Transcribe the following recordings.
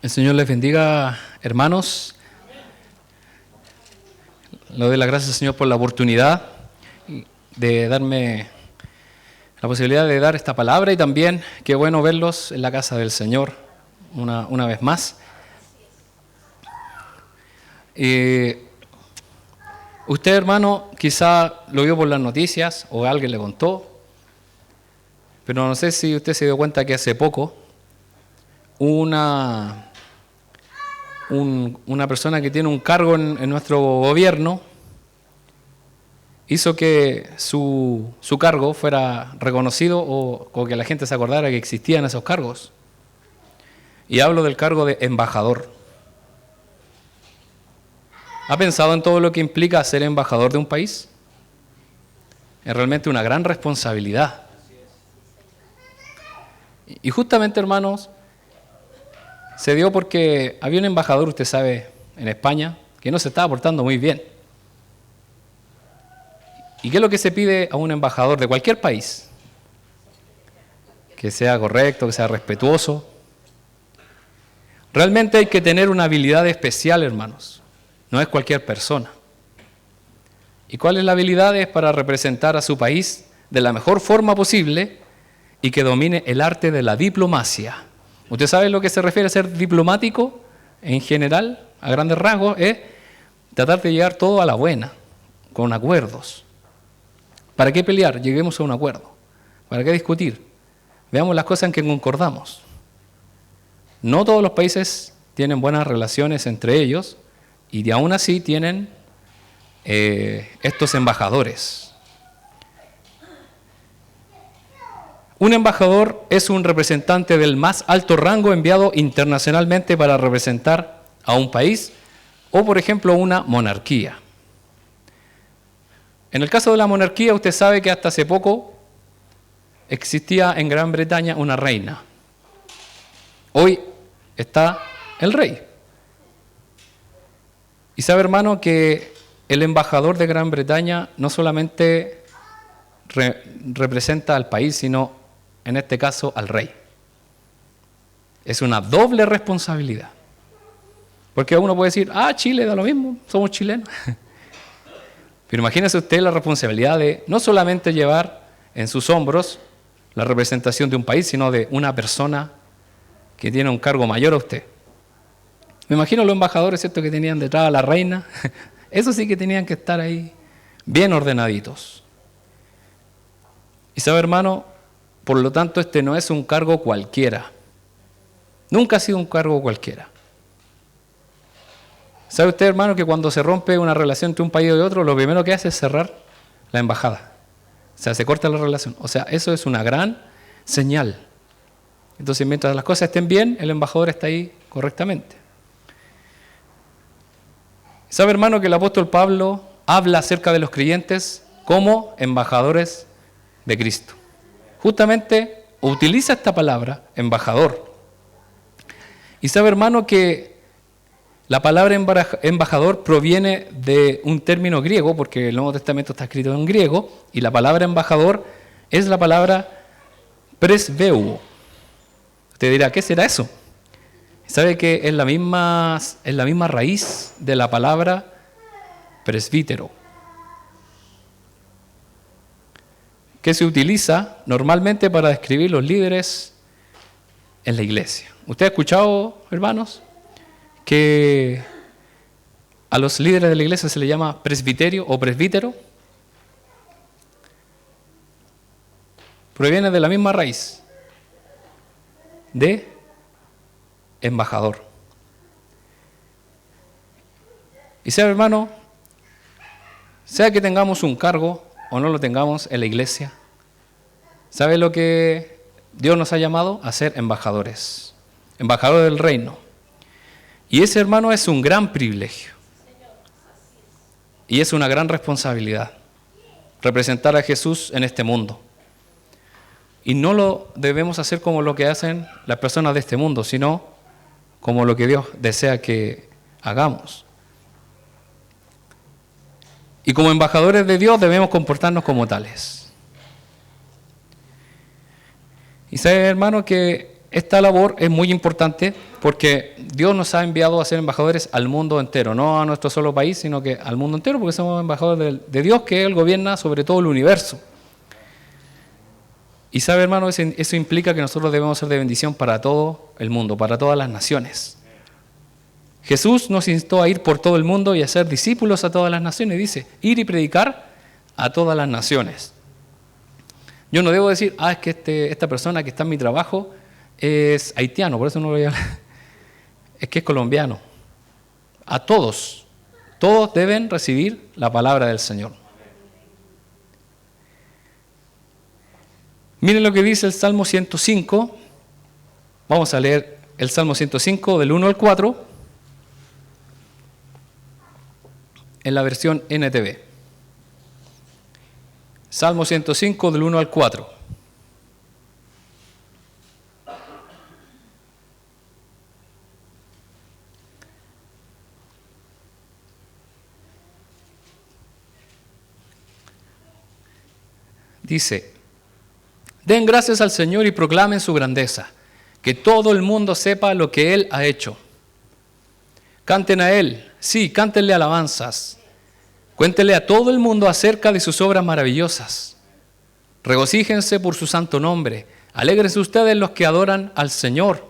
El Señor les bendiga, hermanos. Le doy las gracias, Señor, por la oportunidad de darme la posibilidad de dar esta palabra, y también qué bueno verlos en la casa del Señor una vez más. Usted, hermano, quizá lo vio por las noticias o alguien le contó, pero no sé si usted se dio cuenta que hace poco una persona que tiene un cargo en nuestro gobierno hizo que su cargo fuera reconocido o que la gente se acordara que existían esos cargos. Y hablo del cargo de embajador. ¿Ha pensado en todo lo que implica ser embajador de un país? Es realmente una gran responsabilidad. Y justamente, hermanos, se dio porque había un embajador, usted sabe, en España, que no se estaba portando muy bien. ¿Y qué es lo que se pide a un embajador de cualquier país? Que sea correcto, que sea respetuoso. Realmente hay que tener una habilidad especial, hermanos. No es cualquier persona. ¿Y cuál es la habilidad? Es para representar a su país de la mejor forma posible y que domine el arte de la diplomacia. ¿Usted sabe lo que se refiere a ser diplomático en general, a grandes rasgos? Es tratar de llegar todo a la buena, con acuerdos. ¿Para qué pelear? Lleguemos a un acuerdo. ¿Para qué discutir? Veamos las cosas en que concordamos. No todos los países tienen buenas relaciones entre ellos y aún así tienen estos embajadores. Un embajador es un representante del más alto rango enviado internacionalmente para representar a un país o, por ejemplo, una monarquía. En el caso de la monarquía, usted sabe que hasta hace poco existía en Gran Bretaña una reina. Hoy está el rey. Y sabe, hermano, que el embajador de Gran Bretaña no solamente representa al país, sino en este caso al rey. Es una doble responsabilidad. Porque uno puede decir, Chile da lo mismo, somos chilenos. Pero imagínese usted la responsabilidad de no solamente llevar en sus hombros la representación de un país, sino de una persona que tiene un cargo mayor a usted. Me imagino los embajadores, ¿cierto?, que tenían detrás a la reina. Eso sí que tenían que estar ahí bien ordenaditos. Y sabe, hermano, por lo tanto, este no es un cargo cualquiera. Nunca ha sido un cargo cualquiera. ¿Sabe usted, hermano, que cuando se rompe una relación entre un país y otro, lo primero que hace es cerrar la embajada? O sea, se corta la relación. O sea, eso es una gran señal. Entonces, mientras las cosas estén bien, el embajador está ahí correctamente. ¿Sabe, hermano, que el apóstol Pablo habla acerca de los creyentes como embajadores de Cristo? Justamente utiliza esta palabra, embajador. Y sabe, hermano, que la palabra embajador proviene de un término griego, porque el Nuevo Testamento está escrito en griego, y la palabra embajador es la palabra presbeuo. Usted dirá, ¿qué será eso? ¿Sabe que es la misma raíz de la palabra presbítero, que se utiliza normalmente para describir los líderes en la iglesia? ¿Usted ha escuchado, hermanos, que a los líderes de la iglesia se le llama presbiterio o presbítero? Proviene de la misma raíz, de embajador. Y sabe, hermano, sea que tengamos un cargo o no lo tengamos en la iglesia, ¿sabe lo que Dios nos ha llamado? A ser embajadores, embajadores del reino. Y ese, hermano, es un gran privilegio. Y es una gran responsabilidad, representar a Jesús en este mundo. Y no lo debemos hacer como lo que hacen las personas de este mundo, sino como lo que Dios desea que hagamos. Y como embajadores de Dios debemos comportarnos como tales. Y sabe, hermano, que esta labor es muy importante porque Dios nos ha enviado a ser embajadores al mundo entero, no a nuestro solo país, sino que al mundo entero, porque somos embajadores de Dios, que Él gobierna sobre todo el universo. Y sabe, hermano, eso implica que nosotros debemos ser de bendición para todo el mundo, para todas las naciones. Jesús nos instó a ir por todo el mundo y a ser discípulos a todas las naciones. Dice, ir y predicar a todas las naciones. Yo no debo decir, es que esta persona que está en mi trabajo es haitiano, por eso no lo voy a hablar. Es que es colombiano. A todos deben recibir la palabra del Señor. Miren lo que dice el Salmo 105. Vamos a leer el Salmo 105 del 1 al 4 en la versión NTV. Salmo 105 del 1 al 4. Dice, den gracias al Señor y proclamen su grandeza, que todo el mundo sepa lo que Él ha hecho. Canten a Él, sí, cántenle alabanzas. Cuéntenle a todo el mundo acerca de sus obras maravillosas. Regocíjense por su santo nombre. Alégrense ustedes los que adoran al Señor.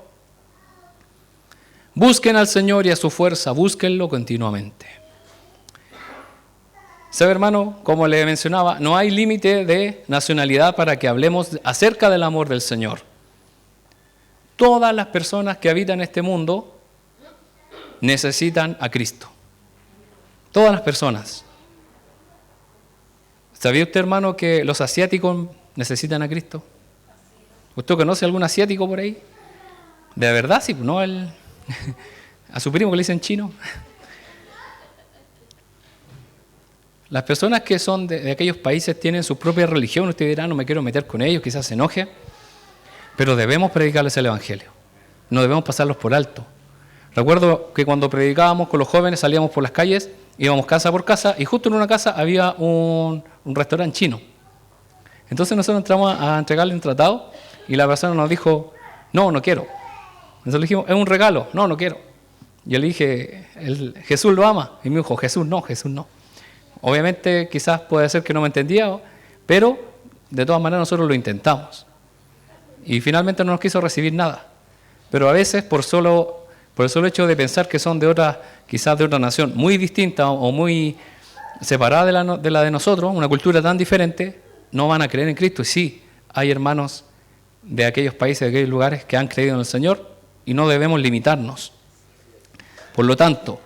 Busquen al Señor y a su fuerza, búsquenlo continuamente. ¿Sabe, hermano? Como le mencionaba, no hay límite de nacionalidad para que hablemos acerca del amor del Señor. Todas las personas que habitan este mundo necesitan a Cristo. Todas las personas. ¿Sabía usted, hermano, que los asiáticos necesitan a Cristo? ¿Usted conoce algún asiático por ahí? De verdad, sí, no a su primo que le dicen chino. Las personas que son de aquellos países tienen su propia religión. Usted dirá, no me quiero meter con ellos, quizás se enoje, pero debemos predicarles el Evangelio. No debemos pasarlos por alto. Recuerdo que cuando predicábamos con los jóvenes salíamos por las calles, íbamos casa por casa y justo en una casa había un restaurante chino. Entonces nosotros entramos a entregarle un tratado y la persona nos dijo, no quiero. Entonces le dijimos, es un regalo, no quiero. Yo le dije, Jesús lo ama. Y me dijo, Jesús no. Obviamente quizás puede ser que no me entendía, pero de todas maneras nosotros lo intentamos. Y finalmente no nos quiso recibir nada. Pero a veces por el solo hecho de pensar que son quizás de otra nación muy distinta o muy separada de la de nosotros, una cultura tan diferente, no van a creer en Cristo. Y sí, hay hermanos de aquellos países, de aquellos lugares que han creído en el Señor y no debemos limitarnos. Por lo tanto,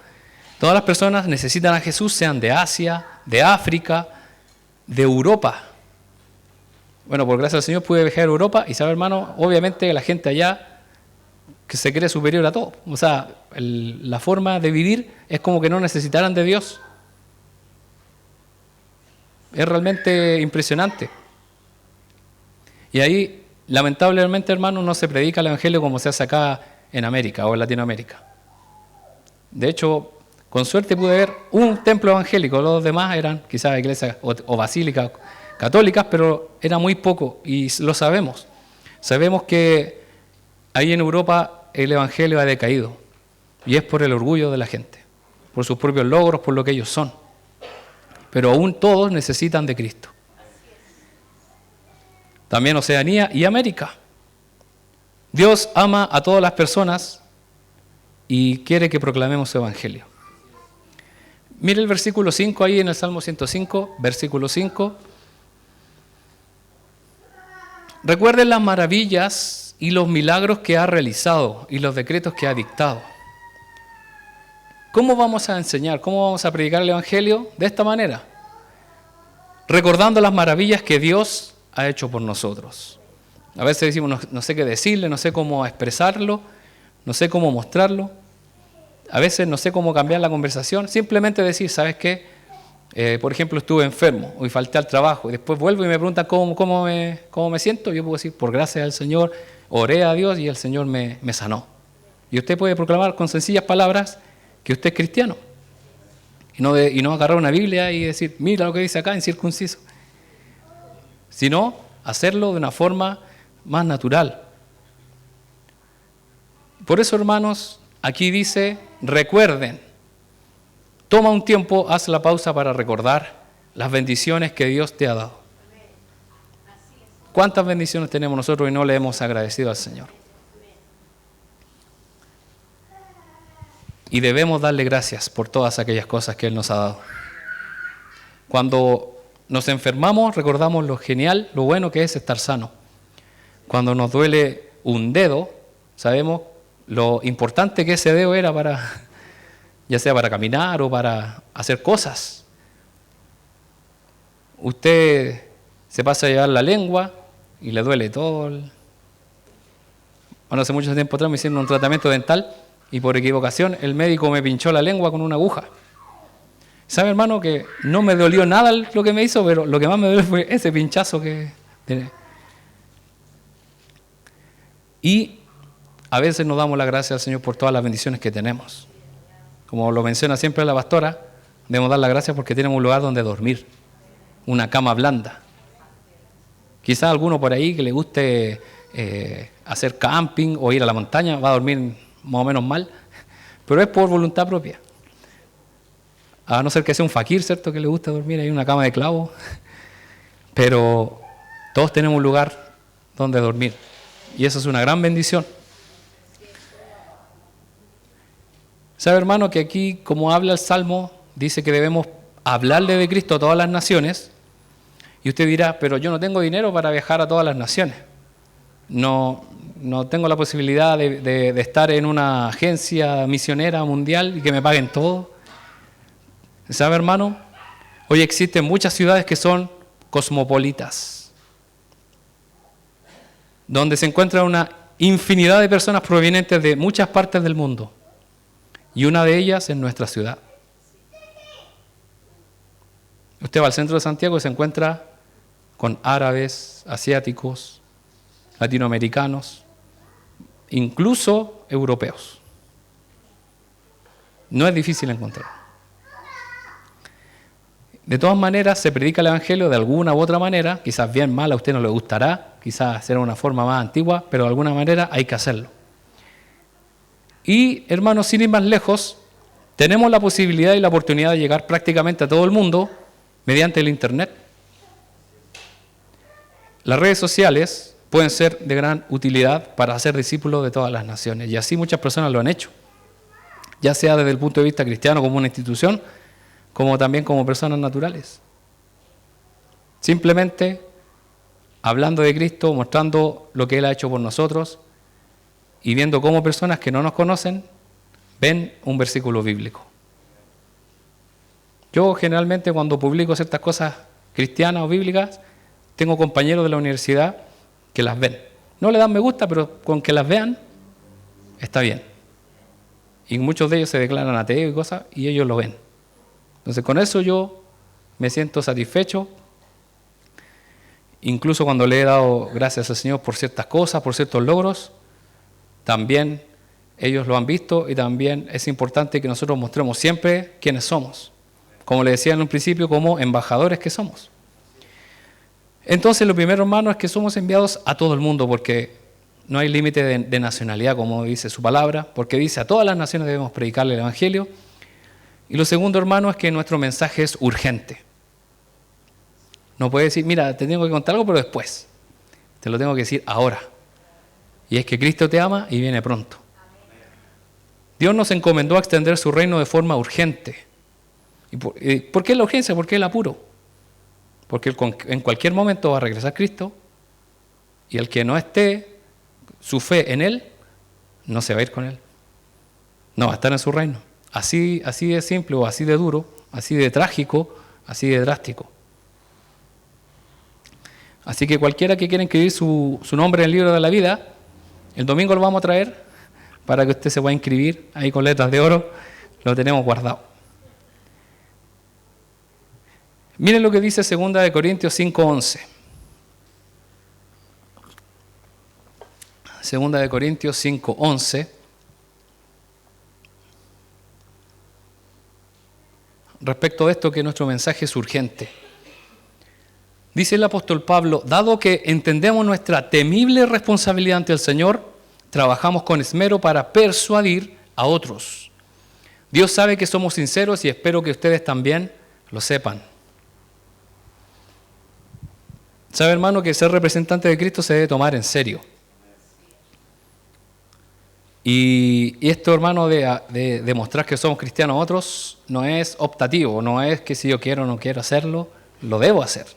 todas las personas necesitan a Jesús, sean de Asia, de África, de Europa. Bueno, por gracia del Señor pude viajar a Europa y sabe, hermano, obviamente la gente allá que se cree superior a todo. O sea, la forma de vivir es como que no necesitaran de Dios. Es realmente impresionante. Y ahí, lamentablemente, hermano, no se predica el Evangelio como se hace acá en América o en Latinoamérica. De hecho, con suerte pude ver un templo evangélico, los demás eran quizás iglesias o basílicas católicas, pero era muy poco y lo sabemos. Sabemos que ahí en Europa el evangelio ha decaído y es por el orgullo de la gente, por sus propios logros, por lo que ellos son. Pero aún todos necesitan de Cristo. También Oceanía y América. Dios ama a todas las personas y quiere que proclamemos su evangelio. Mire el versículo 5 ahí en el Salmo 105, versículo 5. Recuerden las maravillas y los milagros que ha realizado y los decretos que ha dictado. ¿Cómo vamos a enseñar? ¿Cómo vamos a predicar el evangelio? De esta manera. Recordando las maravillas que Dios ha hecho por nosotros. A veces decimos, no sé qué decirle, no sé cómo expresarlo, no sé cómo mostrarlo. A veces no sé cómo cambiar la conversación. Simplemente decir, ¿sabes qué? Por ejemplo, estuve enfermo y falté al trabajo. Y después vuelvo y me preguntan cómo me siento. Yo puedo decir, por gracia del Señor, oré a Dios y el Señor me sanó. Y usted puede proclamar con sencillas palabras que usted es cristiano. Y no agarrar una Biblia y decir, mira lo que dice acá, incircunciso. Sino hacerlo de una forma más natural. Por eso, hermanos, aquí dice, recuerden, toma un tiempo, haz la pausa para recordar las bendiciones que Dios te ha dado. ¿Cuántas bendiciones tenemos nosotros y no le hemos agradecido al Señor? Y debemos darle gracias por todas aquellas cosas que Él nos ha dado. Cuando nos enfermamos, recordamos lo genial, lo bueno que es estar sano. Cuando nos duele un dedo, sabemos lo importante que ese dedo era para, ya sea para caminar o para hacer cosas. Usted se pasa a llevar la lengua y le duele todo. Bueno, hace mucho tiempo atrás me hicieron un tratamiento dental y por equivocación el médico me pinchó la lengua con una aguja. ¿Sabe, hermano, que no me dolió nada lo que me hizo, pero lo que más me dolió fue ese pinchazo que... Y a veces nos damos las gracias al Señor por todas las bendiciones que tenemos. Como lo menciona siempre la pastora, debemos dar las gracias porque tenemos un lugar donde dormir, una cama blanda. Quizás alguno por ahí que le guste hacer camping o ir a la montaña va a dormir más o menos mal, pero es por voluntad propia. A no ser que sea un fakir, ¿cierto? Que le guste dormir ahí en una cama de clavo. Pero todos tenemos un lugar donde dormir. Y eso es una gran bendición. ¿Sabe, hermano, que aquí, como habla el Salmo, dice que debemos hablarle de Cristo a todas las naciones? Y usted dirá, pero yo no tengo dinero para viajar a todas las naciones. No tengo la posibilidad de estar en una agencia misionera mundial y que me paguen todo. ¿Sabe, hermano? Hoy existen muchas ciudades que son cosmopolitas, donde se encuentra una infinidad de personas provenientes de muchas partes del mundo. Y una de ellas es nuestra ciudad. Usted va al centro de Santiago y se encuentra con árabes, asiáticos, latinoamericanos, incluso europeos. No es difícil encontrar. De todas maneras, se predica el Evangelio de alguna u otra manera, quizás bien mal, a usted no le gustará, quizás será una forma más antigua, pero de alguna manera hay que hacerlo. Y, hermanos, sin ir más lejos, tenemos la posibilidad y la oportunidad de llegar prácticamente a todo el mundo mediante el Internet. Las redes sociales pueden ser de gran utilidad para hacer discípulos de todas las naciones, y así muchas personas lo han hecho, ya sea desde el punto de vista cristiano como una institución, como también como personas naturales. Simplemente hablando de Cristo, mostrando lo que Él ha hecho por nosotros y viendo cómo personas que no nos conocen ven un versículo bíblico. Yo generalmente cuando publico ciertas cosas cristianas o bíblicas, tengo compañeros de la universidad que las ven. No le dan me gusta, pero con que las vean está bien. Y muchos de ellos se declaran ateos y cosas, y ellos lo ven. Entonces con eso yo me siento satisfecho, incluso cuando le he dado gracias al Señor por ciertas cosas, por ciertos logros, también ellos lo han visto y también es importante que nosotros mostremos siempre quiénes somos, como le decía en un principio, como embajadores que somos. Entonces lo primero, hermano, es que somos enviados a todo el mundo, porque no hay límite de nacionalidad, como dice su palabra, porque dice a todas las naciones debemos predicarle el Evangelio. Y lo segundo, hermano, es que nuestro mensaje es urgente. No puede decir, mira, te tengo que contar algo, pero después. Te lo tengo que decir ahora. Y es que Cristo te ama y viene pronto. Dios nos encomendó a extender su reino de forma urgente. ¿Y por qué la urgencia? ¿Por qué el apuro? Porque en cualquier momento va a regresar Cristo y el que no esté su fe en Él, no se va a ir con Él. No va a estar en su reino. Así de simple o así de duro, así de trágico, así de drástico. Así que cualquiera que quiera inscribir su nombre en el libro de la vida, el domingo lo vamos a traer para que usted se pueda inscribir ahí con letras de oro, lo tenemos guardado. Miren lo que dice 2 Corintios 5:11. 2 Corintios 5:11. Respecto a esto, que nuestro mensaje es urgente. Dice el apóstol Pablo, dado que entendemos nuestra temible responsabilidad ante el Señor, trabajamos con esmero para persuadir a otros. Dios sabe que somos sinceros y espero que ustedes también lo sepan. ¿Sabe, hermano, que ser representante de Cristo se debe tomar en serio? Y esto, hermano, de demostrar que somos cristianos a otros, no es optativo, no es que si yo quiero o no quiero hacerlo, lo debo hacer.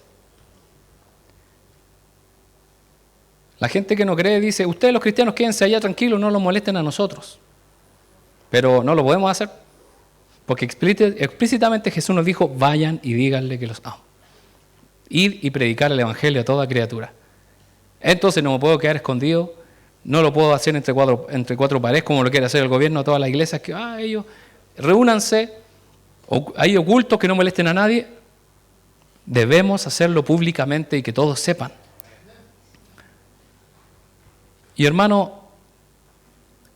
La gente que no cree dice, ustedes los cristianos quédense allá tranquilos, no los molesten a nosotros. Pero no lo podemos hacer, porque explícitamente Jesús nos dijo, vayan y díganle que los amo. Ir y predicar el evangelio a toda criatura. Entonces no me puedo quedar escondido, no lo puedo hacer entre cuatro paredes como lo quiere hacer el gobierno, todas las iglesias, que ellos reúnanse, hay ocultos que no molesten a nadie. Debemos hacerlo públicamente y que todos sepan. Y hermano,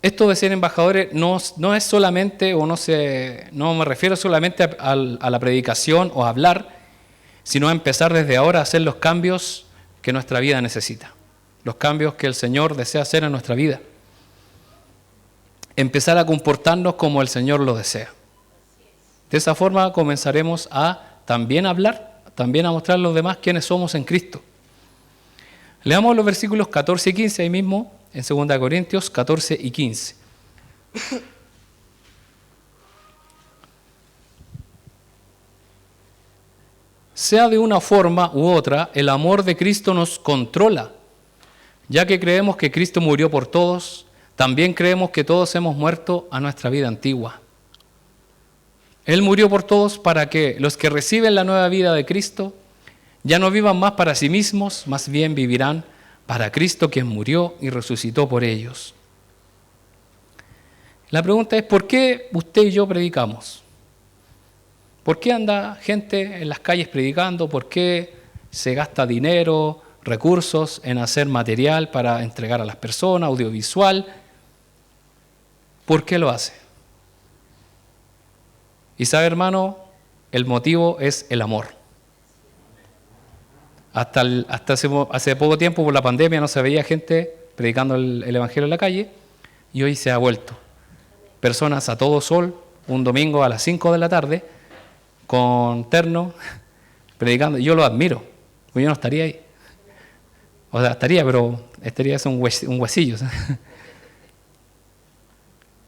esto de ser embajadores no es solamente, no me refiero solamente a la predicación o a hablar, sino a empezar desde ahora a hacer los cambios que nuestra vida necesita, los cambios que el Señor desea hacer en nuestra vida. Empezar a comportarnos como el Señor lo desea. De esa forma comenzaremos a también hablar, también a mostrar a los demás quiénes somos en Cristo. Leamos los versículos 14 y 15 ahí mismo, en 2 Corintios 14 y 15. Sea de una forma u otra, el amor de Cristo nos controla. Ya que creemos que Cristo murió por todos, también creemos que todos hemos muerto a nuestra vida antigua. Él murió por todos para que los que reciben la nueva vida de Cristo ya no vivan más para sí mismos, más bien vivirán para Cristo, quien murió y resucitó por ellos. La pregunta es, ¿por qué usted y yo predicamos? ¿Por qué anda gente en las calles predicando? ¿Por qué se gasta dinero, recursos en hacer material para entregar a las personas, audiovisual? ¿Por qué lo hace? Y sabe, hermano, el motivo es el amor. Hasta hace poco tiempo, por la pandemia, no se veía gente predicando el evangelio en la calle, y hoy se ha vuelto. Personas a todo sol, un domingo a las 5 de la tarde, con terno, predicando. Yo lo admiro, porque yo no estaría ahí. O sea, pero estaría un huesillo.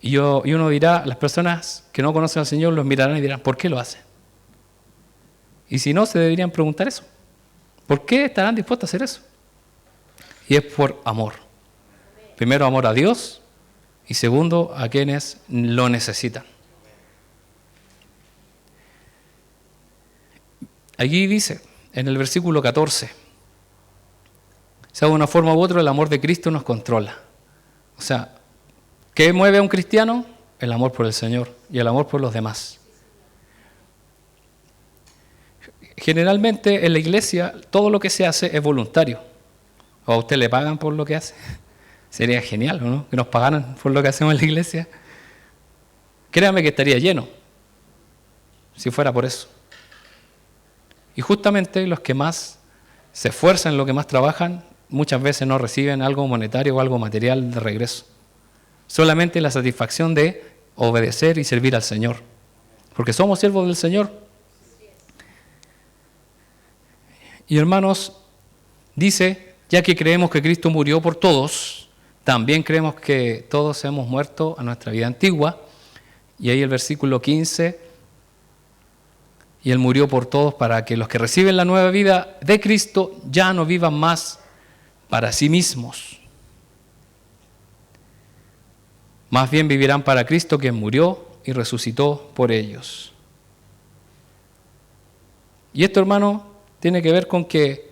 Y uno dirá, las personas que no conocen al Señor los mirarán y dirán, ¿por qué lo hacen? Y si no, se deberían preguntar eso. ¿Por qué estarán dispuestos a hacer eso? Y es por amor. Primero, amor a Dios, y segundo, a quienes lo necesitan. Allí dice, en el versículo 14, sea de una forma u otra, el amor de Cristo nos controla. O sea, ¿qué mueve a un cristiano? El amor por el Señor y el amor por los demás. Generalmente en la iglesia todo lo que se hace es voluntario. ¿O a usted le pagan por lo que hace? Sería genial, ¿no? Que nos pagaran por lo que hacemos en la iglesia. Créame que estaría lleno si fuera por eso. Y justamente los que más se esfuerzan, los que más trabajan, muchas veces no reciben algo monetario o algo material de regreso. Solamente la satisfacción de obedecer y servir al Señor. Porque somos siervos del Señor. Y hermanos, dice, ya que creemos que Cristo murió por todos, también creemos que todos hemos muerto a nuestra vida antigua. Y ahí el versículo 15, y Él murió por todos para que los que reciben la nueva vida de Cristo ya no vivan más para sí mismos. Más bien vivirán para Cristo, quien murió y resucitó por ellos. Y esto, hermano, tiene que ver con que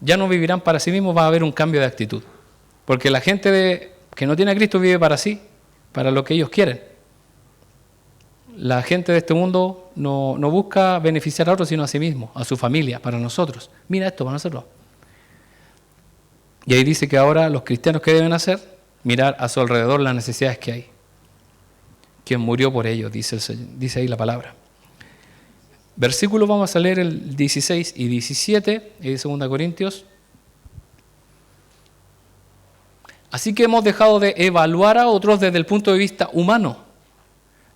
ya no vivirán para sí mismos, va a haber un cambio de actitud. Porque la gente que no tiene a Cristo vive para sí, para lo que ellos quieren. La gente de este mundo no busca beneficiar a otros, sino a sí mismo, a su familia, para nosotros. Mira esto, van a hacerlo. Y ahí dice que ahora los cristianos, ¿qué deben hacer? Mirar a su alrededor las necesidades que hay. Quien murió por ellos, dice ahí la palabra. Versículos, vamos a leer el 16 y 17 de 2 Corintios. Así que hemos dejado de evaluar a otros desde el punto de vista humano.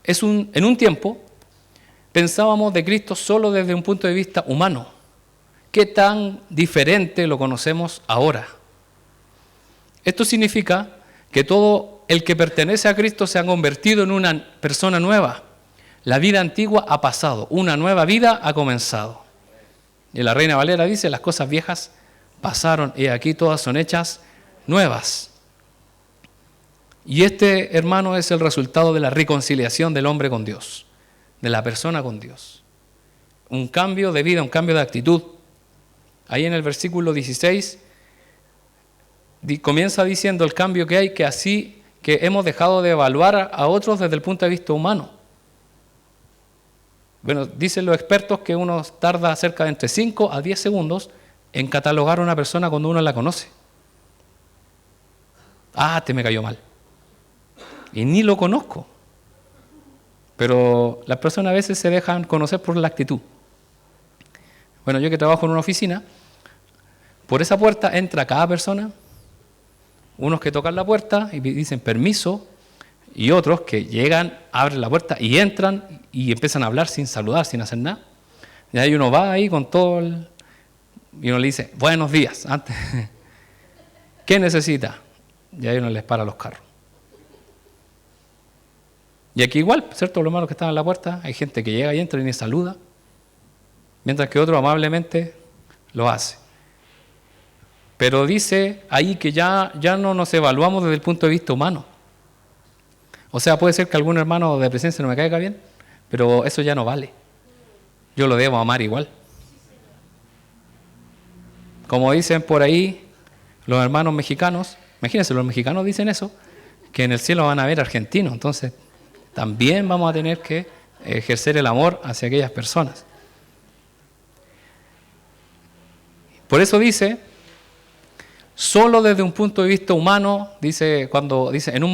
En un tiempo pensábamos de Cristo solo desde un punto de vista humano. ¿Qué tan diferente lo conocemos ahora? Esto significa que todo el que pertenece a Cristo se ha convertido en una persona nueva. La vida antigua ha pasado, una nueva vida ha comenzado. Y la Reina Valera dice, las cosas viejas pasaron y aquí todas son hechas nuevas. Y este, hermano, es el resultado de la reconciliación del hombre con Dios, de la persona con Dios. Un cambio de vida, un cambio de actitud. Ahí en el versículo 16 comienza diciendo el cambio que hay, que así que hemos dejado de evaluar a otros desde el punto de vista humano. Bueno, dicen los expertos que uno tarda cerca de entre 5 a 10 segundos en catalogar a una persona cuando uno la conoce. Ah, me cayó mal. Y ni lo conozco. Pero las personas a veces se dejan conocer por la actitud. Bueno, yo que trabajo en una oficina, por esa puerta entra cada persona, unos que tocan la puerta y dicen permiso, y otros que llegan, abren la puerta y entran y empiezan a hablar sin saludar, sin hacer nada. Y ahí uno va ahí con todo y uno le dice, buenos días, antes. ¿Qué necesita? Y ahí uno les para los carros. Y aquí igual, ¿cierto? Los malos que están en la puerta, hay gente que llega y entra y ni saluda, mientras que otro amablemente lo hace. Pero dice ahí que ya no nos evaluamos desde el punto de vista humano. O sea, puede ser que algún hermano de presencia no me caiga bien, pero eso ya no vale. Yo lo debo amar igual. Como dicen por ahí los hermanos mexicanos, imagínense, los mexicanos dicen eso, que en el cielo van a ver argentinos, entonces también vamos a tener que ejercer el amor hacia aquellas personas. Por eso dice, solo desde un punto de vista humano, cuando dice, en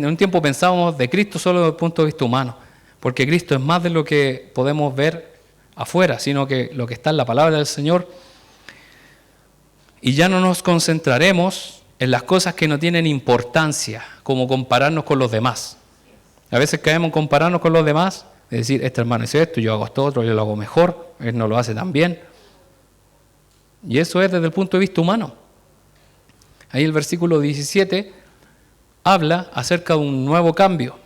un tiempo pensábamos de Cristo solo desde el punto de vista humano, porque Cristo es más de lo que podemos ver afuera, sino que lo que está en la palabra del Señor, y ya no nos concentraremos en las cosas que no tienen importancia, como compararnos con los demás. A veces caemos en compararnos con los demás, es decir, este hermano hizo esto, yo hago esto otro, yo lo hago mejor, él no lo hace tan bien. Y eso es desde el punto de vista humano. Ahí el versículo 17 habla acerca de un nuevo cambio.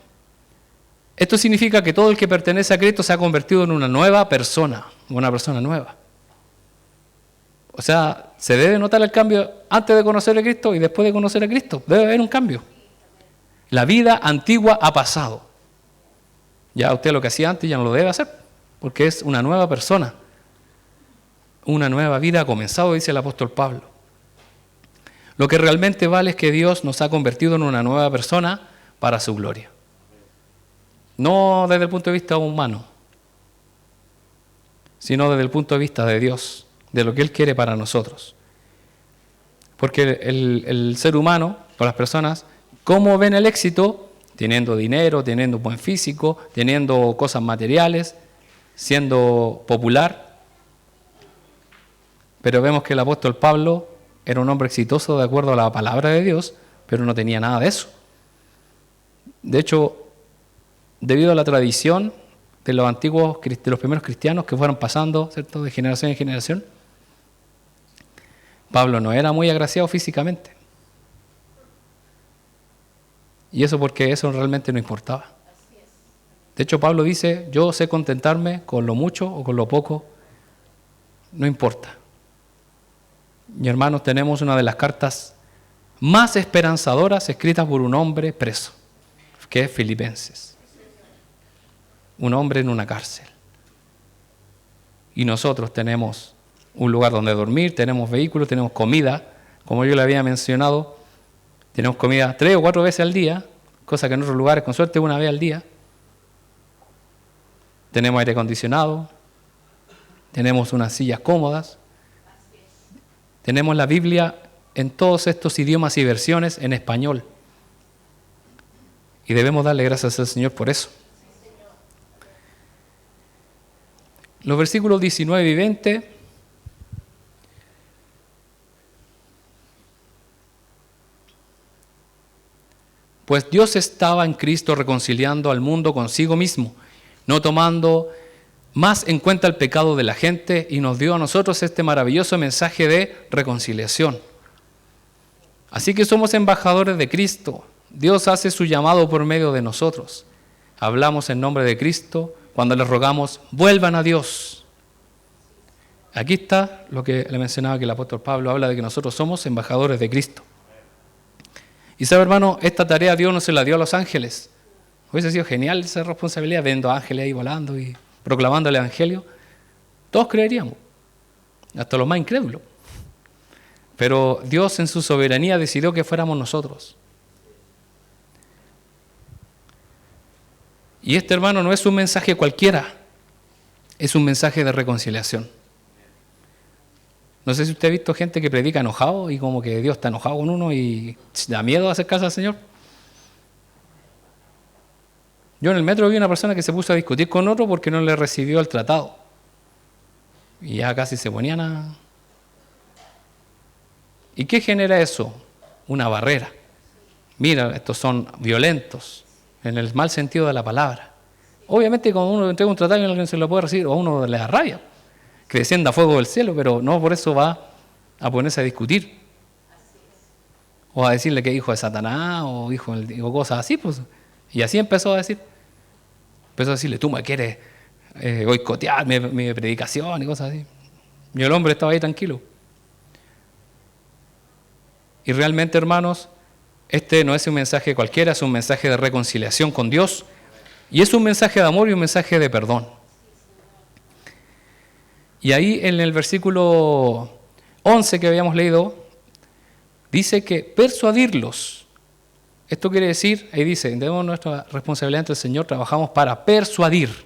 Esto significa que todo el que pertenece a Cristo se ha convertido en una nueva persona, una persona nueva. O sea, se debe notar el cambio antes de conocer a Cristo y después de conocer a Cristo. Debe haber un cambio. La vida antigua ha pasado. Ya usted lo que hacía antes ya no lo debe hacer, porque es una nueva persona. Una nueva vida ha comenzado, dice el apóstol Pablo. Lo que realmente vale es que Dios nos ha convertido en una nueva persona para su gloria. No desde el punto de vista humano, sino desde el punto de vista de Dios, de lo que Él quiere para nosotros. Porque el ser humano, o las personas, ¿cómo ven el éxito? Teniendo dinero, teniendo un buen físico, teniendo cosas materiales, siendo popular. Pero vemos que el apóstol Pablo era un hombre exitoso de acuerdo a la palabra de Dios, pero no tenía nada de eso. De hecho, debido a la tradición de los antiguos, de los primeros cristianos que fueron pasando, ¿cierto?, de generación en generación, Pablo no era muy agraciado físicamente. Y eso porque eso realmente no importaba. De hecho, Pablo dice, yo sé contentarme con lo mucho o con lo poco, no importa. Y hermanos, tenemos una de las cartas más esperanzadoras escritas por un hombre preso, que es Filipenses. Un hombre en una cárcel. Y nosotros tenemos un lugar donde dormir, tenemos vehículos, tenemos comida, como yo le había mencionado, tenemos comida 3 o 4 veces al día, cosa que en otros lugares con suerte una vez al día. Tenemos aire acondicionado, tenemos unas sillas cómodas, tenemos la Biblia en todos estos idiomas y versiones en español. Y debemos darle gracias al Señor por eso. Los versículos 19 y 20 Pues Dios estaba en Cristo reconciliando al mundo consigo mismo, no tomando más en cuenta el pecado de la gente, y nos dio a nosotros este maravilloso mensaje de reconciliación. Así que somos embajadores de Cristo. Dios hace su llamado por medio de nosotros. Hablamos en nombre de Cristo cuando les rogamos, vuelvan a Dios. Aquí está lo que le mencionaba, que el apóstol Pablo habla de que nosotros somos embajadores de Cristo. Y sabe, hermano, esta tarea Dios no se la dio a los ángeles. Hubiese sido genial esa responsabilidad, viendo ángeles ahí volando y proclamando el evangelio. Todos creeríamos, hasta los más incrédulos. Pero Dios en su soberanía decidió que fuéramos nosotros. Y este, hermano, no es un mensaje cualquiera, es un mensaje de reconciliación. No sé si usted ha visto gente que predica enojado y como que Dios está enojado con uno y da miedo hacer caso al Señor. Yo en el metro vi una persona que se puso a discutir con otro porque no le recibió el tratado. Y ya casi se ponían a... ¿Y qué genera eso? Una barrera. Mira, estos son violentos, en el mal sentido de la palabra. Obviamente cuando uno entrega un tratado y alguien se lo puede recibir, o a uno le da rabia, que descienda fuego del cielo, pero no por eso va a ponerse a discutir. O a decirle que es hijo de Satanás, o cosas así, pues. Y así empezó a decir. Empezó a decirle, tú me quieres boicotear mi predicación y cosas así. Y el hombre estaba ahí tranquilo. Y realmente, hermanos, este no es un mensaje cualquiera, es un mensaje de reconciliación con Dios. Y es un mensaje de amor y un mensaje de perdón. Y ahí en el versículo 11 que habíamos leído, dice que persuadirlos. Esto quiere decir, ahí dice, debemos nuestra responsabilidad ante el Señor, trabajamos para persuadir.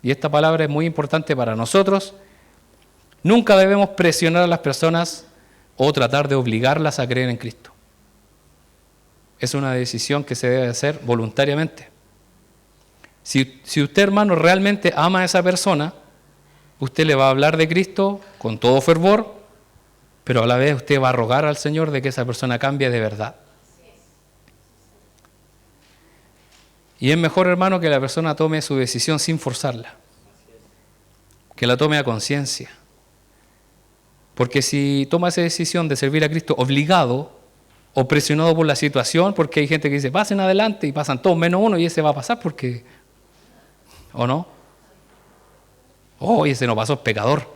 Y esta palabra es muy importante para nosotros. Nunca debemos presionar a las personas o tratar de obligarlas a creer en Cristo. Es una decisión que se debe hacer voluntariamente. Si usted, hermano, realmente ama a esa persona, usted le va a hablar de Cristo con todo fervor, pero a la vez usted va a rogar al Señor de que esa persona cambie de verdad. Y es mejor, hermano, que la persona tome su decisión sin forzarla, que la tome a conciencia. Porque si toma esa decisión de servir a Cristo obligado o presionado por la situación, porque hay gente que dice, pasen adelante, y pasan todos menos uno, y ese va a pasar porque... ¿O no? Oh, ese no pasó, es pecador.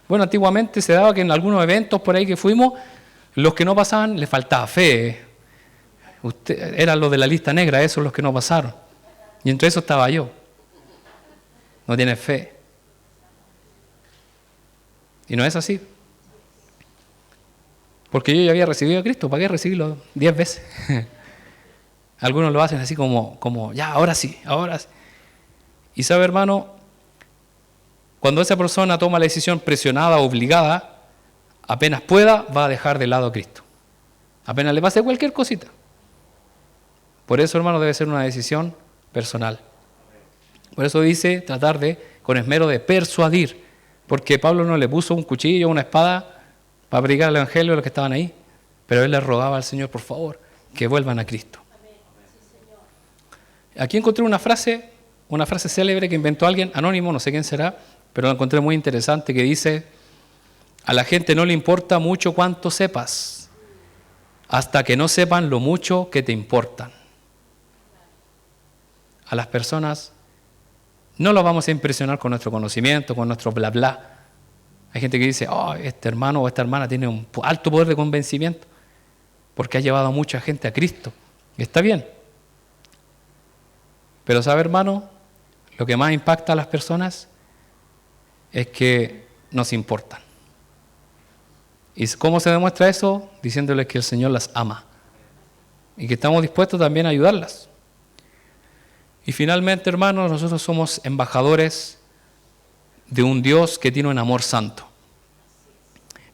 Bueno, antiguamente se daba que en algunos eventos por ahí que fuimos, los que no pasaban les faltaba fe. Eran los de la lista negra, esos los que no pasaron. Y entre esos estaba yo. No tienes fe. Y no es así. Porque yo ya había recibido a Cristo, ¿para qué recibirlo 10 veces? Algunos lo hacen así como ya, ahora sí, ahora sí. Y sabe, hermano, cuando esa persona toma la decisión presionada, obligada, apenas pueda, va a dejar de lado a Cristo. Apenas le pase cualquier cosita. Por eso, hermano, debe ser una decisión personal. Por eso dice tratar con esmero de persuadir, porque Pablo no le puso un cuchillo, una espada para predicar el evangelio a los que estaban ahí, pero él les rogaba al Señor, por favor, que vuelvan a Cristo. Aquí encontré una frase célebre que inventó alguien anónimo, no sé quién será, pero la encontré muy interesante, que dice: a la gente no le importa mucho cuánto sepas, hasta que no sepan lo mucho que te importan. A las personas no los vamos a impresionar con nuestro conocimiento, con nuestro bla bla. Hay gente que dice, oh, este hermano o esta hermana tiene un alto poder de convencimiento porque ha llevado a mucha gente a Cristo. Y está bien. Pero ¿sabe, hermano? Lo que más impacta a las personas es que nos importan. ¿Y cómo se demuestra eso? Diciéndoles que el Señor las ama y que estamos dispuestos también a ayudarlas. Y finalmente, hermanos, nosotros somos embajadores de un Dios que tiene un amor santo.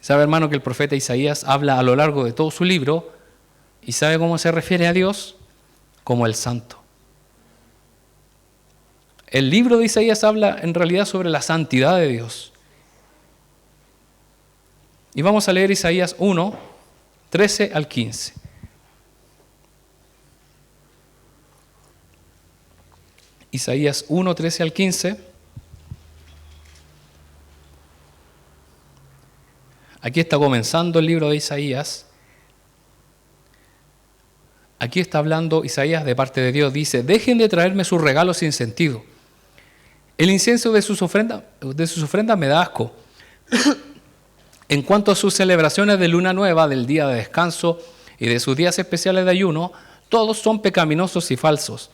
¿Sabe, hermano, que el profeta Isaías habla a lo largo de todo su libro y sabe cómo se refiere a Dios? Como el santo. El libro de Isaías habla en realidad sobre la santidad de Dios. Y vamos a leer Isaías 1, 13 al 15. Isaías 1, 13 al 15. Aquí está comenzando el libro de Isaías. Aquí está hablando Isaías de parte de Dios. Dice: dejen de traerme sus regalos sin sentido. El incienso de sus ofrendas me da asco. En cuanto a sus celebraciones de luna nueva, del día de descanso y de sus días especiales de ayuno, todos son pecaminosos y falsos.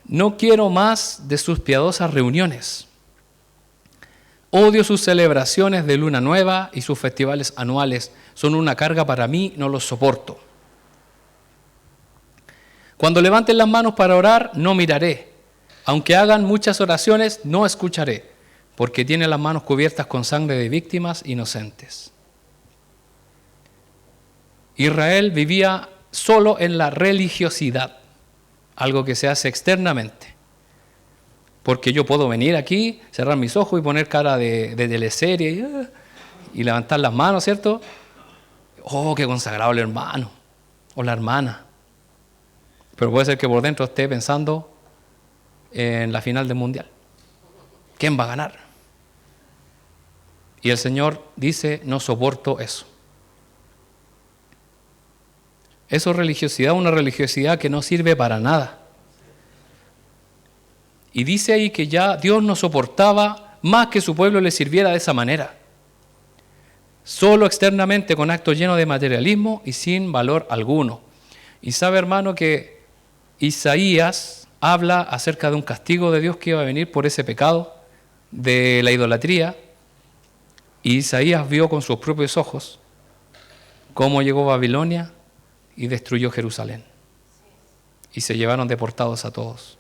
No quiero más de sus piadosas reuniones. Odio sus celebraciones de luna nueva y sus festivales anuales. Son una carga para mí, no los soporto. Cuando levanten las manos para orar, no miraré. Aunque hagan muchas oraciones, no escucharé, porque tienen las manos cubiertas con sangre de víctimas inocentes. Israel vivía solo en la religiosidad, algo que se hace externamente. Porque yo puedo venir aquí, cerrar mis ojos y poner cara de teleserie y levantar las manos, ¿cierto? Oh, qué consagrado el hermano o la hermana. Pero puede ser que por dentro esté pensando en la final del mundial. ¿Quién va a ganar? Y el Señor dice: no soporto eso. Eso es religiosidad, una religiosidad que no sirve para nada. Y dice ahí que ya Dios no soportaba más que su pueblo le sirviera de esa manera. Solo externamente, con actos llenos de materialismo y sin valor alguno. Y sabe, hermano, que Isaías habla acerca de un castigo de Dios que iba a venir por ese pecado de la idolatría. Y Isaías vio con sus propios ojos cómo llegó Babilonia y destruyó Jerusalén. Y se llevaron deportados a todos.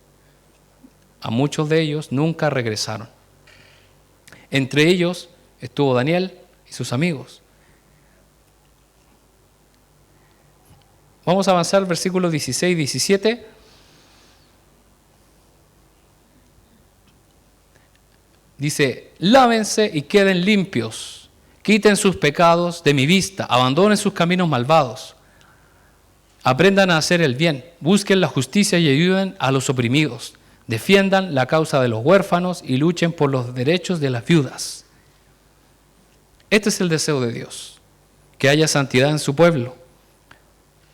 A muchos de ellos nunca regresaron. Entre ellos estuvo Daniel y sus amigos. Vamos a avanzar al versículo 16 y 17. Dice: lávense y queden limpios, quiten sus pecados de mi vista, abandonen sus caminos malvados, aprendan a hacer el bien, busquen la justicia y ayuden a los oprimidos, defiendan la causa de los huérfanos y luchen por los derechos de las viudas. Este es el deseo de Dios, que haya santidad en su pueblo.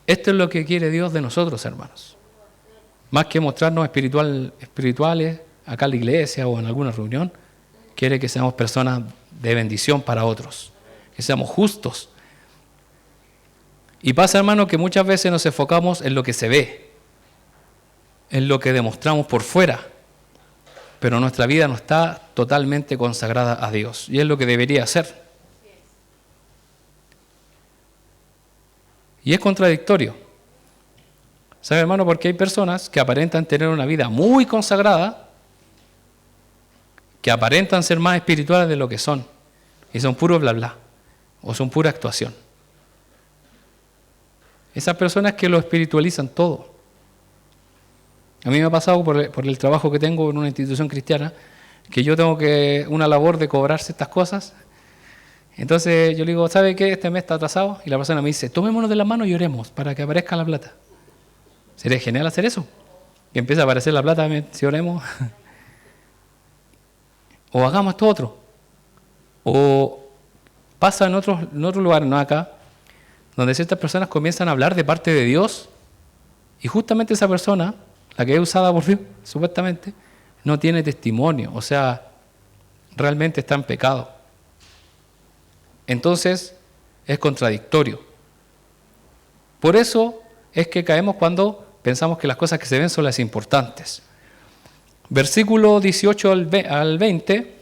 Esto es lo que quiere Dios de nosotros, hermanos. Más que mostrarnos espirituales acá en la iglesia o en alguna reunión, quiere que seamos personas de bendición para otros, que seamos justos. Y pasa, hermano, que muchas veces nos enfocamos en lo que se ve, en lo que demostramos por fuera, pero nuestra vida no está totalmente consagrada a Dios, y es lo que debería ser. Y es contradictorio. ¿Sabe, hermano? Porque hay personas que aparentan tener una vida muy consagrada, que aparentan ser más espirituales de lo que son, y son puro bla bla, o son pura actuación. Esas personas que lo espiritualizan todo. A mí me ha pasado por el trabajo que tengo en una institución cristiana, que yo tengo una labor de cobrar ciertas cosas. Entonces yo le digo: ¿sabe qué? Este mes está atrasado. Y la persona me dice: tomémonos de la mano y oremos para que aparezca la plata. Sería genial hacer eso. Que empiece a aparecer la plata si oremos. O hagamos esto otro. O pasa en otros lugares, no acá, donde ciertas personas comienzan a hablar de parte de Dios, y justamente esa persona, la que es usada por Dios, supuestamente, no tiene testimonio, o sea, realmente está en pecado. Entonces, es contradictorio. Por eso es que caemos cuando pensamos que las cosas que se ven son las importantes. Versículo 18 al 20,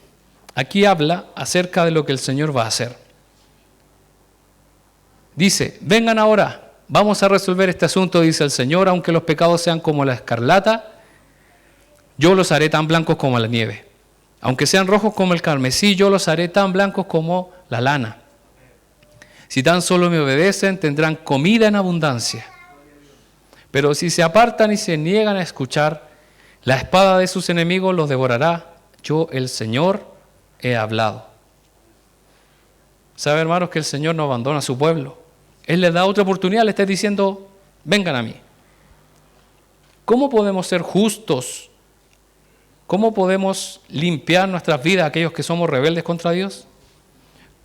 aquí habla acerca de lo que el Señor va a hacer. Dice: vengan ahora, vamos a resolver este asunto, dice el Señor, aunque los pecados sean como la escarlata, yo los haré tan blancos como la nieve. Aunque sean rojos como el carmesí, yo los haré tan blancos como la lana. Si tan solo me obedecen, tendrán comida en abundancia. Pero si se apartan y se niegan a escuchar, la espada de sus enemigos los devorará. Yo, el Señor, he hablado. ¿Sabe, hermanos, que el Señor no abandona a su pueblo? Él les da otra oportunidad, le está diciendo: vengan a mí. ¿Cómo podemos ser justos ¿Cómo podemos limpiar nuestras vidas aquellos que somos rebeldes contra Dios?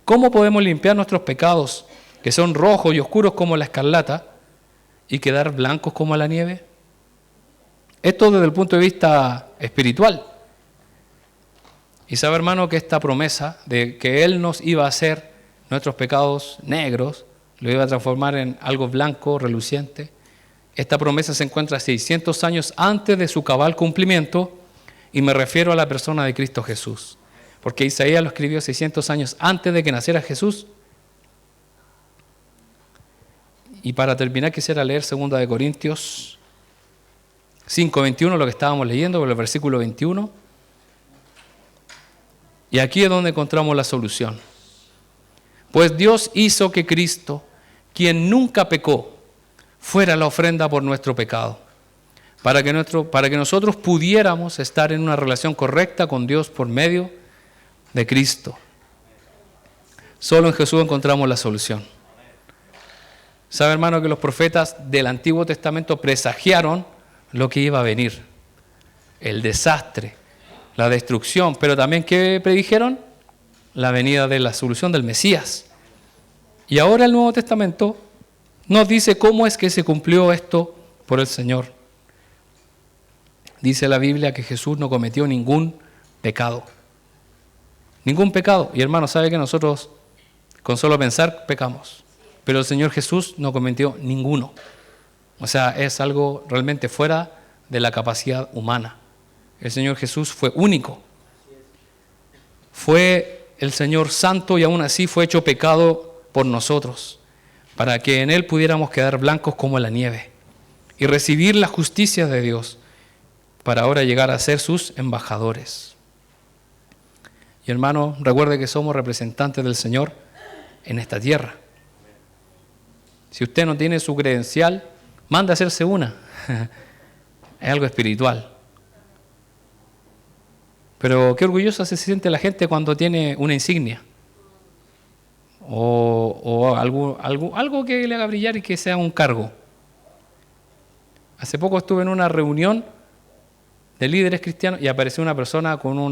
¿Cómo podemos limpiar nuestros pecados que son rojos y oscuros como la escarlata y quedar blancos como la nieve? Esto desde el punto de vista espiritual. Y sabe, hermano, que esta promesa de que Él nos iba a hacer nuestros pecados negros, lo iba a transformar en algo blanco, reluciente. Esta promesa se encuentra 600 años antes de su cabal cumplimiento, y me refiero a la persona de Cristo Jesús. Porque Isaías lo escribió 600 años antes de que naciera Jesús. Y para terminar quisiera leer 2 de Corintios 5:21, lo que estábamos leyendo, por el versículo 21. Y aquí es donde encontramos la solución. Pues Dios hizo que Cristo, quien nunca pecó, fuera la ofrenda por nuestro pecado, para que nosotros pudiéramos estar en una relación correcta con Dios por medio de Cristo. Solo en Jesús encontramos la solución. ¿Sabe, hermano, que los profetas del Antiguo Testamento presagiaron lo que iba a venir? El desastre, la destrucción, pero también, ¿qué predijeron? La venida de la solución del Mesías. Y ahora el Nuevo Testamento nos dice cómo es que se cumplió esto por el Señor. Dice la Biblia que Jesús no cometió ningún pecado. Ningún pecado. Y hermano, ¿sabe que nosotros con solo pensar pecamos? Pero el Señor Jesús no cometió ninguno. O sea, es algo realmente fuera de la capacidad humana. El Señor Jesús fue único. Fue el Señor santo y aún así fue hecho pecado por nosotros, para que en Él pudiéramos quedar blancos como la nieve y recibir la justicia de Dios, para ahora llegar a ser sus embajadores. Y hermano, recuerde que somos representantes del Señor en esta tierra. Si usted no tiene su credencial, mande a hacerse una. Es algo espiritual. Pero qué orgullosa se siente la gente cuando tiene una insignia. O algo que le haga brillar y que sea un cargo. Hace poco estuve en una reunión de líderes cristianos y apareció una persona con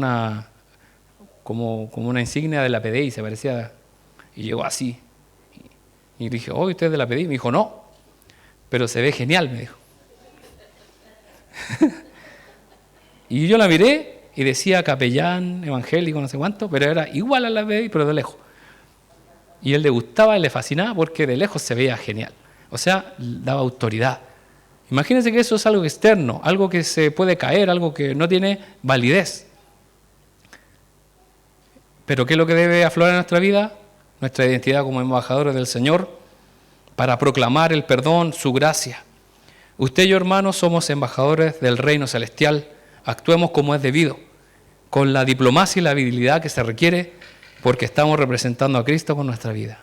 como una insignia de la PDI, se parecía, y llegó así. Y dije, oh, ¿usted es de la PDI? Me dijo, no, pero se ve genial, me dijo. Y yo la miré y decía capellán, evangélico, no sé cuánto, pero era igual a la PDI, pero de lejos. Y él le gustaba y le fascinaba porque de lejos se veía genial. O sea, daba autoridad. Imagínense que eso es algo externo, algo que se puede caer, algo que no tiene validez. Pero ¿qué es lo que debe aflorar en nuestra vida? Nuestra identidad como embajadores del Señor, para proclamar el perdón, su gracia. Usted y yo, hermanos, somos embajadores del reino celestial. Actuemos como es debido, con la diplomacia y la habilidad que se requiere, porque estamos representando a Cristo con nuestra vida.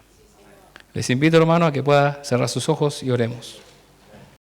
Les invito, hermano, a que pueda cerrar sus ojos y oremos.